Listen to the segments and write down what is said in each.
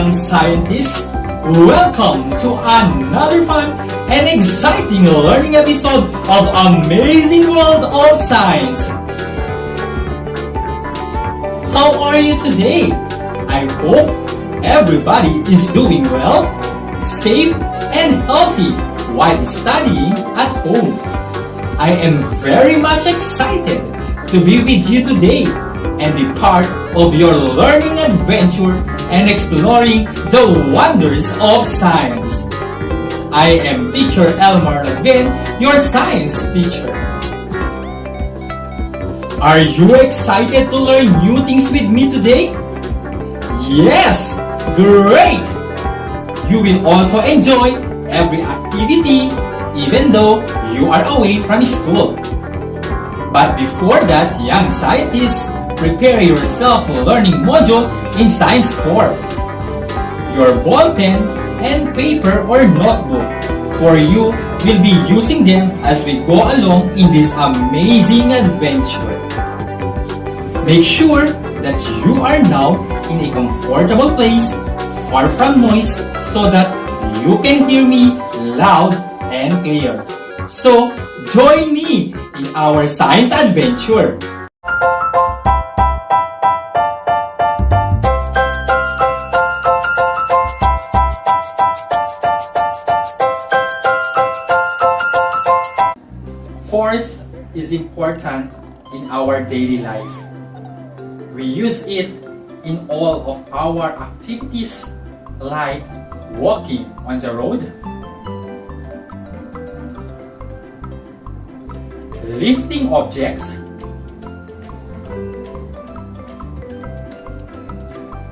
young scientists. Welcome to another fun and exciting learning episode of Amazing World of Science. How are you today? I hope everybody is doing well, safe, and healthy while studying at home. I am very much excited to be with you today and be part of your learning adventure and exploring the wonders of science. I am Teacher Elmar again, your science teacher. Are you excited to learn new things with me today? Yes! Great! You will also enjoy every activity even though you are away from school. But before that, young scientists, prepare yourself learning module in Science 4. Your ball pen and paper or notebook, for you will be using them as we go along in this amazing adventure. Make sure that you are now in a comfortable place, far from noise, so that you can hear me loud and clear. So, join me in our science adventure. Force is important in our daily life. We use it in all of our activities like walking on the road, lifting objects,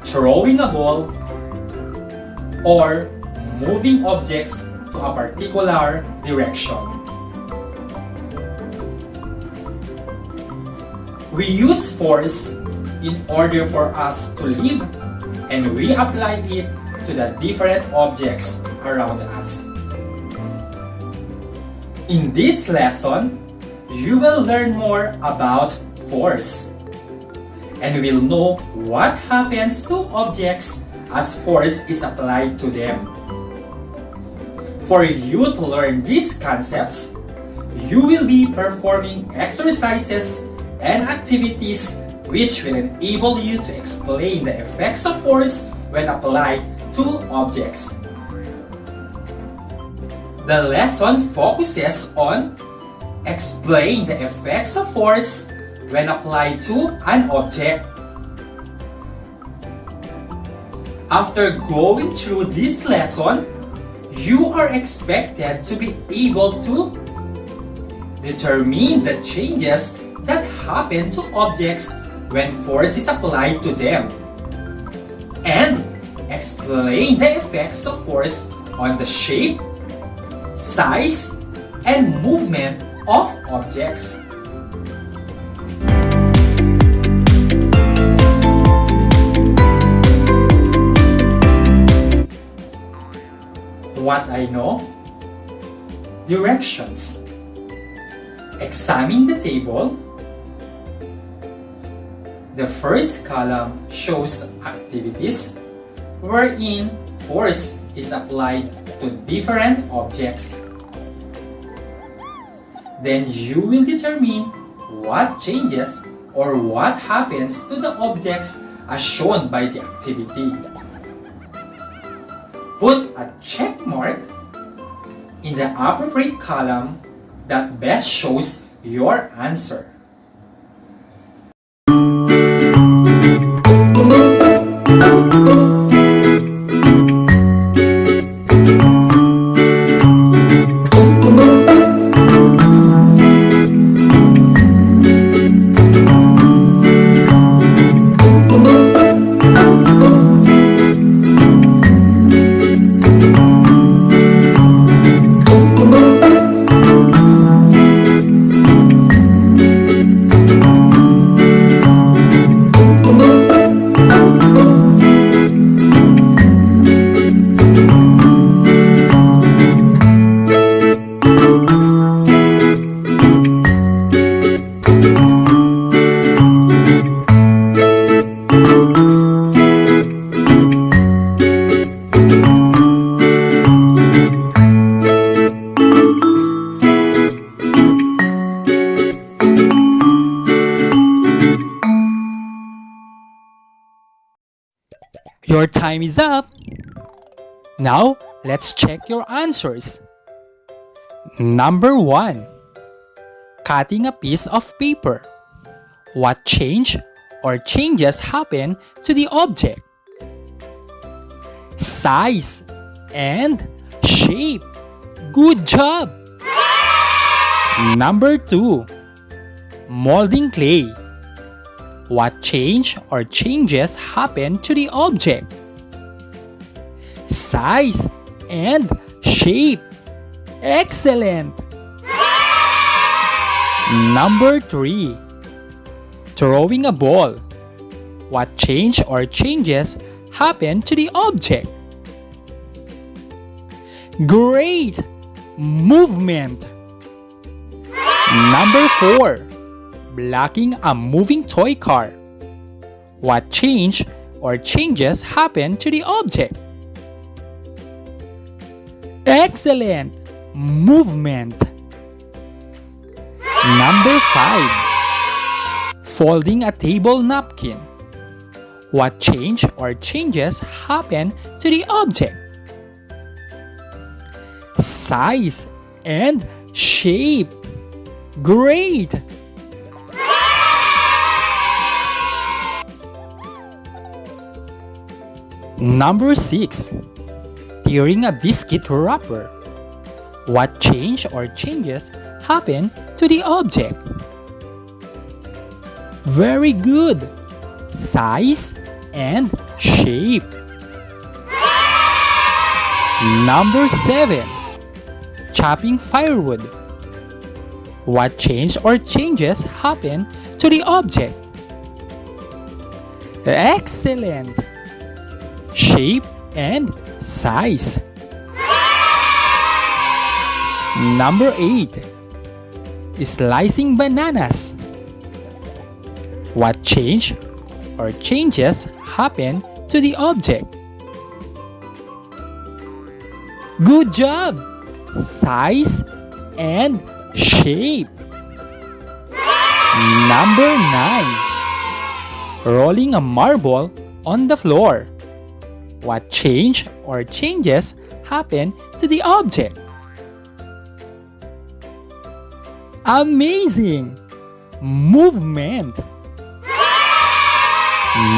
throwing a ball, or moving objects to a particular direction. We use force in order for us to live, and we apply it to the different objects around us. In this lesson, you will learn more about force, and will know what happens to objects as force is applied to them. For you to learn these concepts, you will be performing exercises and activities which will enable you to explain the effects of force when applied to objects. The lesson focuses on explain the effects of force when applied to an object. After going through this lesson, you are expected to be able to determine the changes that happen to objects when force is applied to them, and explain the effects of force on the shape, size, and movement of objects. What I know? Directions. Examine the table. The first column shows activities wherein force is applied to different objects. Then you will determine what changes or what happens to the objects as shown by the activity. Put a check mark in the appropriate column that best shows your answer. Your time is up. Now, let's check your answers. Number 1. Cutting a piece of paper. What change or changes happen to the object? Size and shape. Good job! Number 2. Molding clay. What change or changes happen to the object? Size and shape. Excellent! Number 3. Throwing a ball. What change or changes happen to the object? Great! Movement. Number 4. Blocking a moving toy car. What change or changes happen to the object? Excellent! Movement. Number 5. Folding a table napkin. What change or changes happen to the object? Size and shape. Great! Number 6. Tearing a biscuit wrapper. What change or changes happen to the object? Very good! Size and shape. Number 7. Chopping firewood. What change or changes happen to the object? Excellent! Shape and size. Number 8. Slicing bananas. What change or changes happen to the object? Good job! Size and shape. Number 9. Rolling a marble on the floor. What change or changes happen to the object? Amazing! Movement.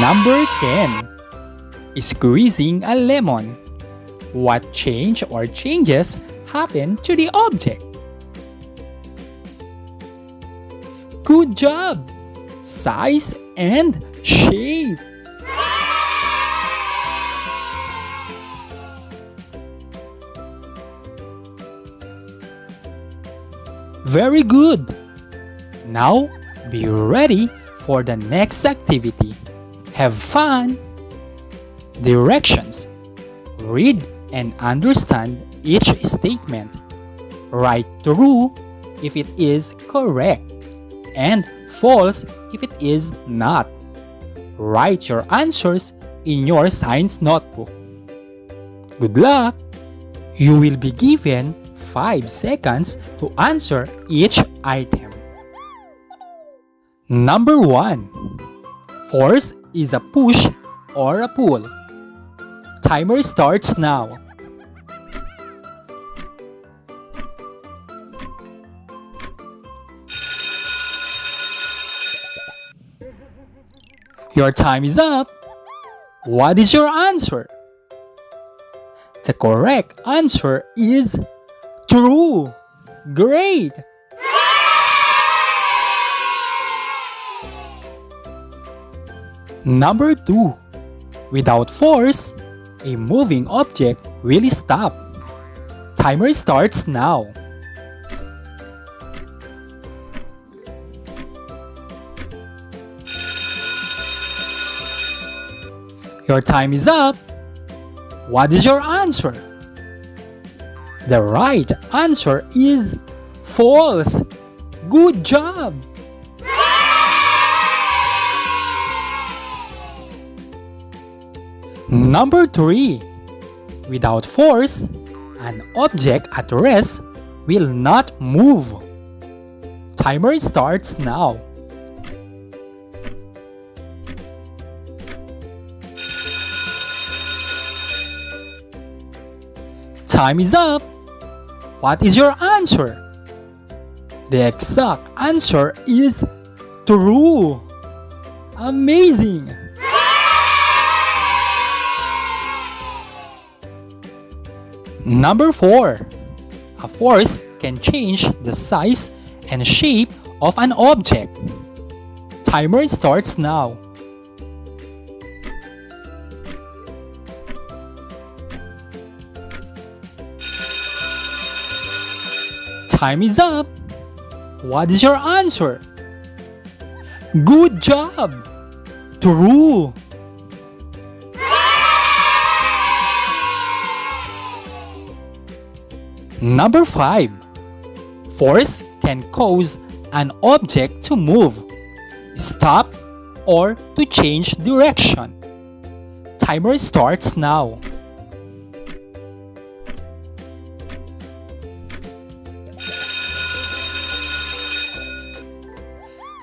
Number 10. Squeezing a lemon. What change or changes happen to the object? Good job! Size and shape. Very good! Now, be ready for the next activity. Have fun! Directions. Read and understand each statement. Write true if it is correct and false if it is not. Write your answers in your science notebook. Good luck! You will be given 5 seconds to answer each item. Number 1. Force is a push or a pull. Timer starts now. Your time is up. What is your answer? The correct answer is true. Great! Number 2. Without force, a moving object will stop. Timer starts now. Your time is up. What is your answer? The right answer is false. Good job! Number 3. Without force, an object at rest will not move. Timer starts now. Time is up! What is your answer? The exact answer is true! Amazing! Number 4. A force can change the size and shape of an object. Timer starts now. Time is up! What is your answer? Good job! True! Number 5. Force can cause an object to move, stop, or to change direction. Timer starts now.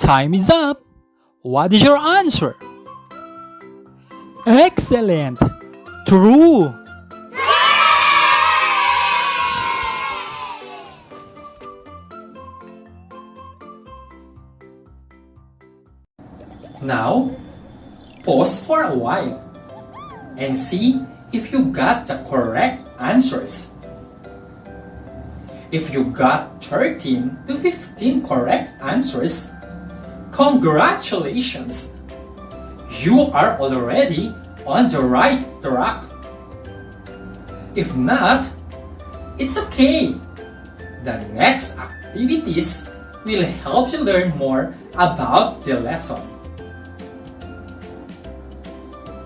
Time is up! What is your answer? Excellent! True! Now, pause for a while and see if you got the correct answers. If you got 13 to 15 correct answers, congratulations! You are already on the right track. If not, it's okay. The next activities will help you learn more about the lesson.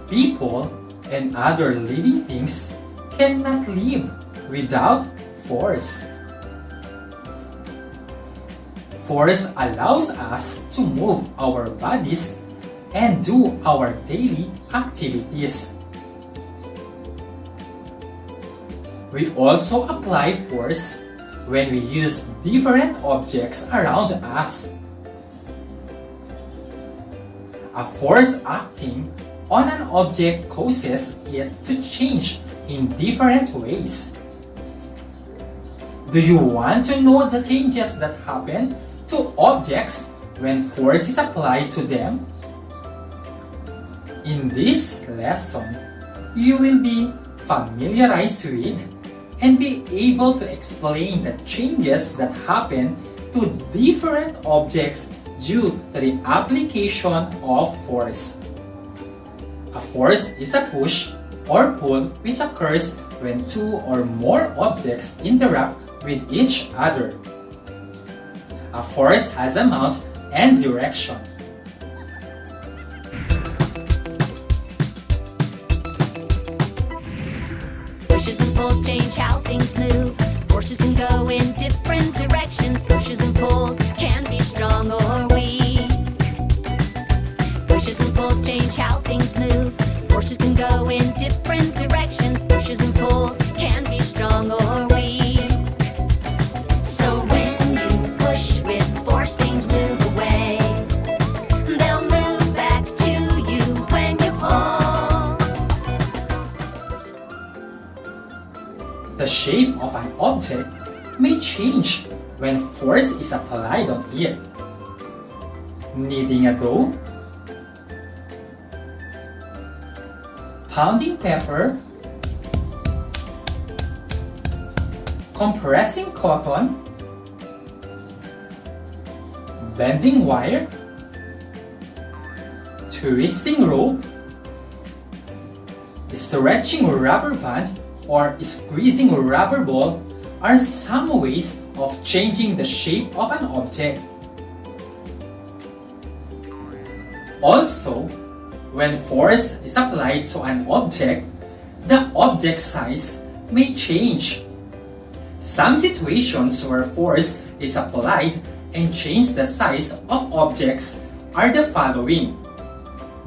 People and other living things cannot live without force. Force allows us to move our bodies and do our daily activities. We also apply force when we use different objects around us. A force acting on an object causes it to change in different ways. Do you want to know the changes that happen to objects when force is applied to them? In this lesson, you will be familiarized with and be able to explain the changes that happen to different objects due to the application of force. A force is a push or pull which occurs when two or more objects interact with each other. A force has amount and direction. Pushes and pulls change how things move. Forces can go in different directions. Pushes and pulls can be strong or weak. Pushes and pulls change how things move. Forces can go in different directions. Pushes and pulls can be strong or weak. So when you push with force, things move away. They'll move back to you when you pull. The shape of an object may change when force is applied on it. Kneading a dough, pounding pepper, compressing cotton, bending wire, twisting rope, stretching rubber band, or squeezing rubber ball are some ways of changing the shape of an object. Also, when force is applied to an object, the object size may change. Some situations where force is applied and change the size of objects are the following: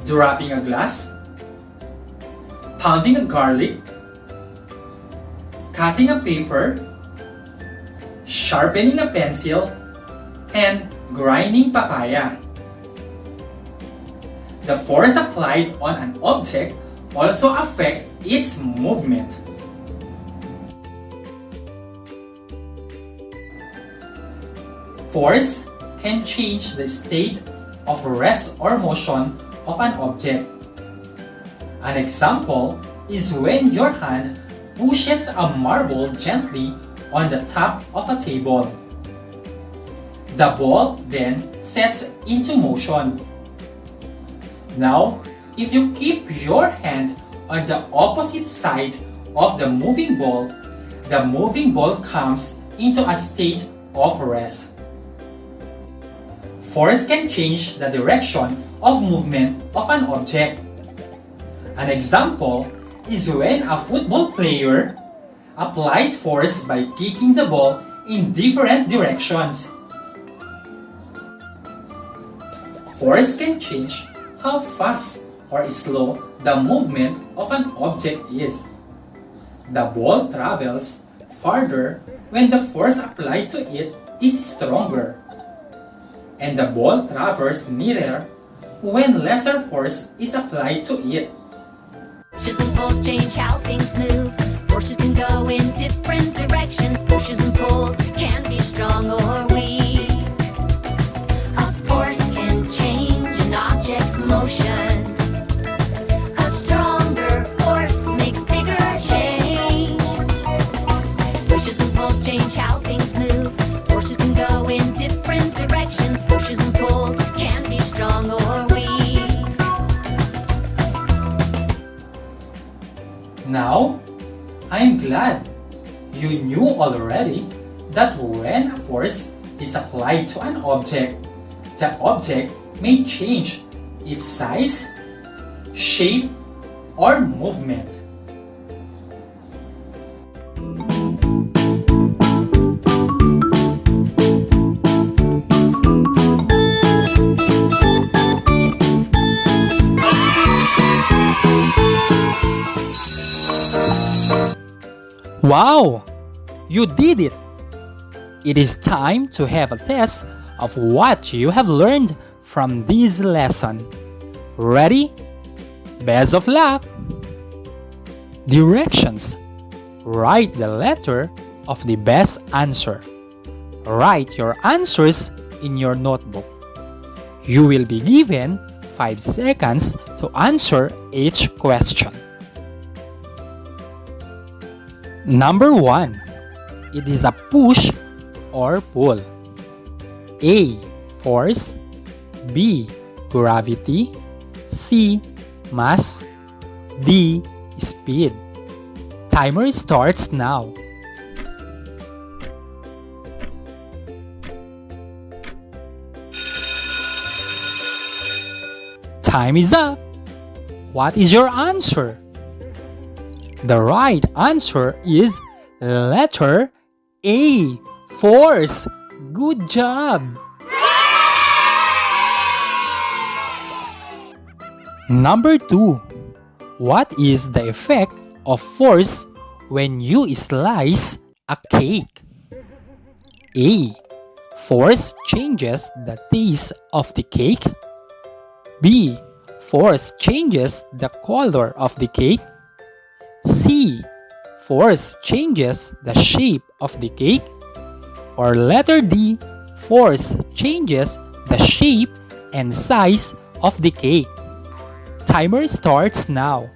dropping a glass, pounding a garlic, cutting a paper, sharpening a pencil, and grinding papaya. The force applied on an object also affects its movement. Force can change the state of rest or motion of an object. An example is when your hand pushes a marble gently on the top of a table. The ball then sets into motion. Now, if you keep your hand on the opposite side of the moving ball comes into a state of rest. Force can change the direction of movement of an object. An example is when a football player applies force by kicking the ball in different directions. Force can change how fast or slow the movement of an object is. The ball travels farther when the force applied to it is stronger, and the ball travels nearer when lesser force is applied to it. Pushes and pulls change how things move. Forces can go in different directions. Pushes and pulls can be strong or weak. A force can change an object's motion. A stronger force makes bigger change. Pushes and pulls change how things move. Forces can go in different directions. Pushes and pulls can be strong or weak. Now, I'm glad you knew already that when a force is applied to an object, the object may change its size, shape, or movement. Wow! You did it! It is time to have a test of what you have learned from this lesson. Ready? Best of luck! Directions. Write the letter of the best answer. Write your answers in your notebook. You will be given 5 seconds to answer each question. Number 1. It is a push or pull. A. Force. B. Gravity. C. Mass. D. Speed. Timer starts now. Time is up. What is your answer? The right answer is letter A. Force. Good job. Number 2. What is the effect of force when you slice a cake? A. Force changes the taste of the cake. B. Force changes the color of the cake. C. Force changes the shape of the cake. Or letter D. Force changes the shape and size of the cake. Timer starts now.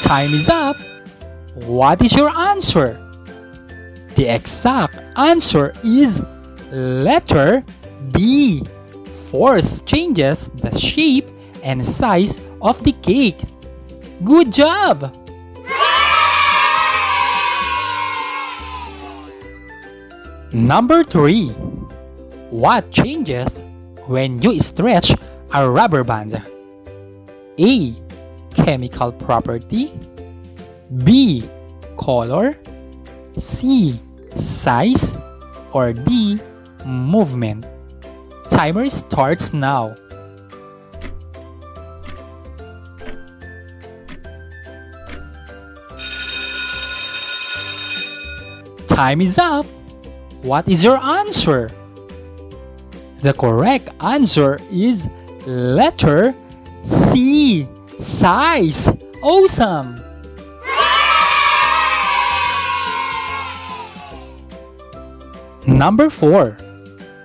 Time is up. What is your answer? The exact answer is letter B. Force changes the shape and size of the cake. Good job! Number 3. What changes when you stretch a rubber band? A. Chemical property. B. Color. C. Size. Or D. Movement. Timer starts now. Time is up. What is your answer? The correct answer is letter C. Size. Awesome! Number 4.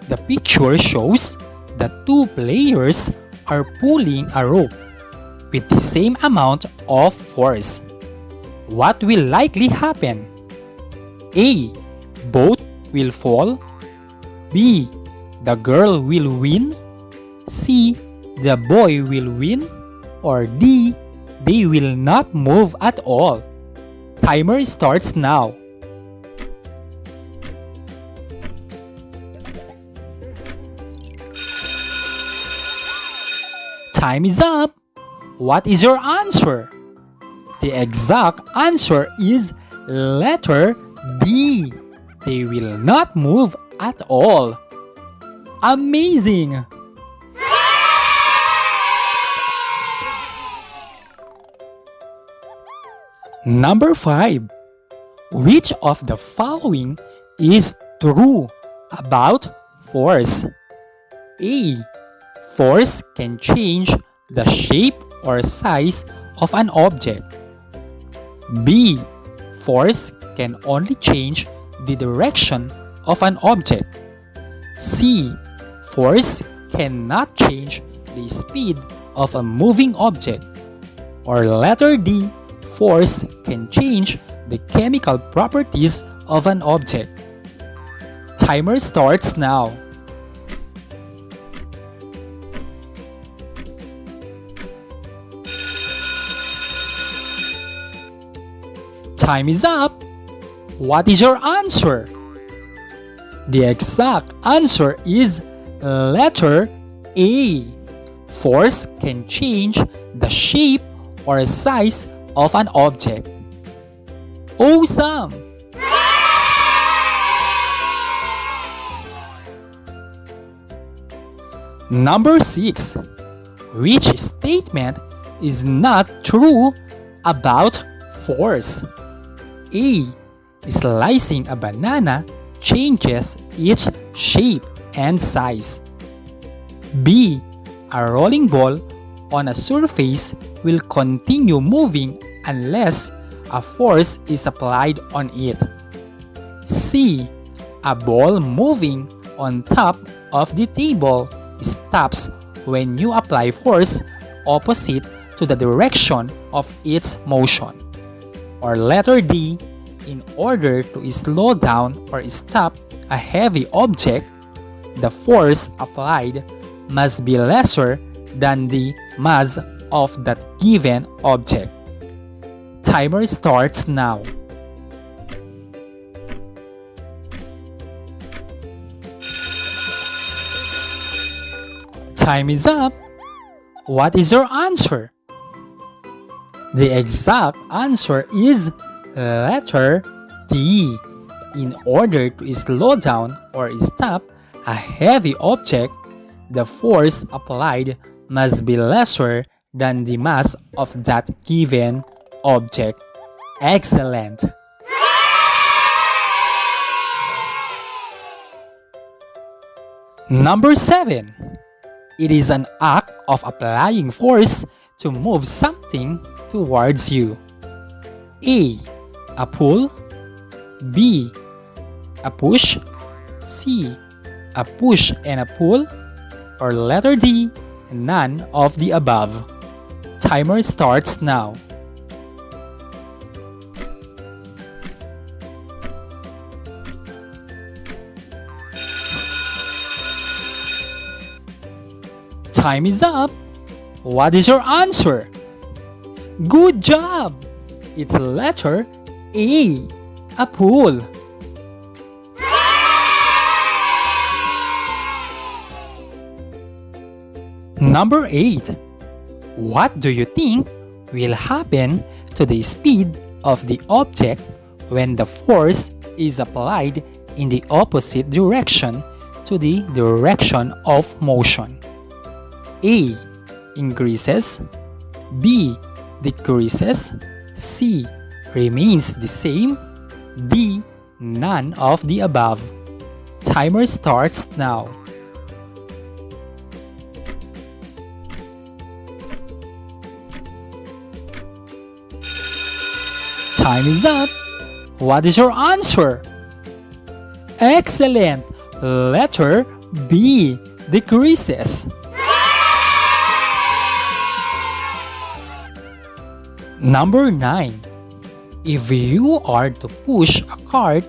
The picture shows that two players are pulling a rope with the same amount of force. What will likely happen? A. Both will fall. B. The girl will win. C. The boy will win. Or D. They will not move at all. Timer starts now. Time is up. What is your answer? The exact answer is letter D. They will not move at all. Amazing! Number 5. Which of the following is true about force? A. Force can change the shape or size of an object. B. Force can only change the direction of an object. C. Force cannot change the speed of a moving object. Or letter D. Force can change the chemical properties of an object. Timer starts now. Time is up. What is your answer? The exact answer is letter A. Force can change the shape or size of an object. Awesome! Number 6. Which statement is not true about force? A. Slicing a banana changes its shape and size. B. A rolling ball on a surface will continue moving unless a force is applied on it. C. A ball moving on top of the table stops when you apply force opposite to the direction of its motion. Or letter D. In order to slow down or stop a heavy object, the force applied must be lesser than the mass of that given object. Timer starts now. Time is up. What is your answer? The exact answer is letter D. In order to slow down or stop a heavy object, the force applied must be lesser than the mass of that given object. Excellent! Number 7. It is an act of applying force to move something towards you. A. A pull. B. A push. C. A push and a pull. Or letter D. None of the above. Timer starts now. Time is up. What is your answer? Good job! It's letter A. A pull. Number 8. What do you think will happen to the speed of the object when the force is applied in the opposite direction to the direction of motion? A. Increases. B. Decreases. C. Remains the same. D. None of the above. Timer starts now. Time is up. What is your answer? Excellent! Letter B. Decreases. Number 9. If you are to push a cart,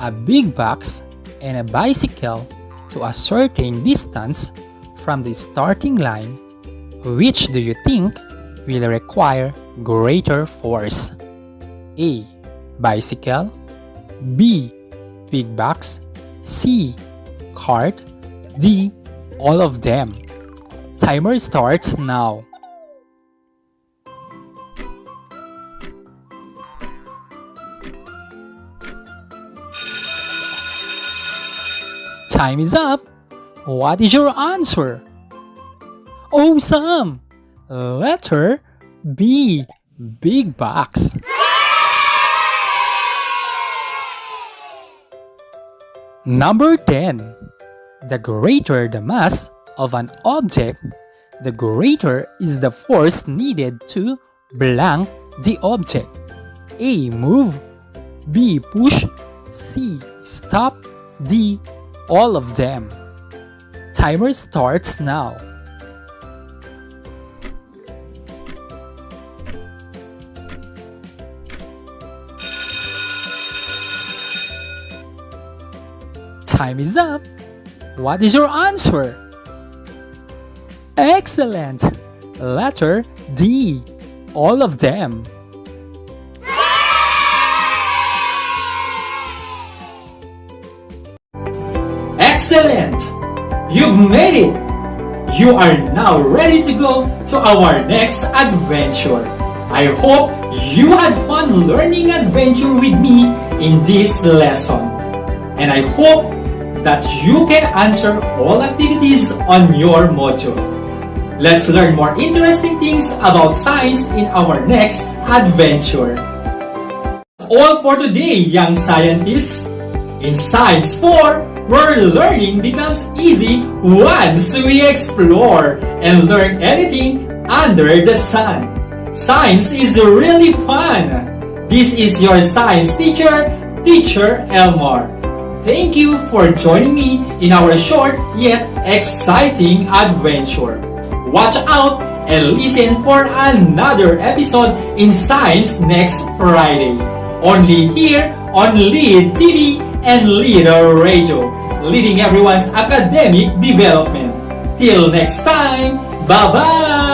a big box, and a bicycle to a certain distance from the starting line, which do you think will require greater force? A. Bicycle. B. Big box. C. Cart. D. All of them. Timer starts now. Time is up. What is your answer? Awesome! Letter B. Big box. Number 10. The greater the mass of an object, the greater is the force needed to blank the object. A. Move. B. Push. C. Stop. D. All of them. Timer starts now. Time is up. What is your answer? Excellent! Letter D. All of them. Excellent! You've made it! You are now ready to go to our next adventure. I hope you had fun learning adventure with me in this lesson. And I hope that you can answer all activities on your module. Let's learn more interesting things about science in our next adventure. All for today, young scientists. In Science 4, where learning becomes easy once we explore and learn anything under the sun. Science is really fun. This is your science teacher, Teacher Elmar. Thank you for joining me in our short yet exciting adventure. Watch out and listen for another episode in Science next Friday. Only here on Lead TV and Leader Radio, leading everyone's academic development. Till next time, bye-bye!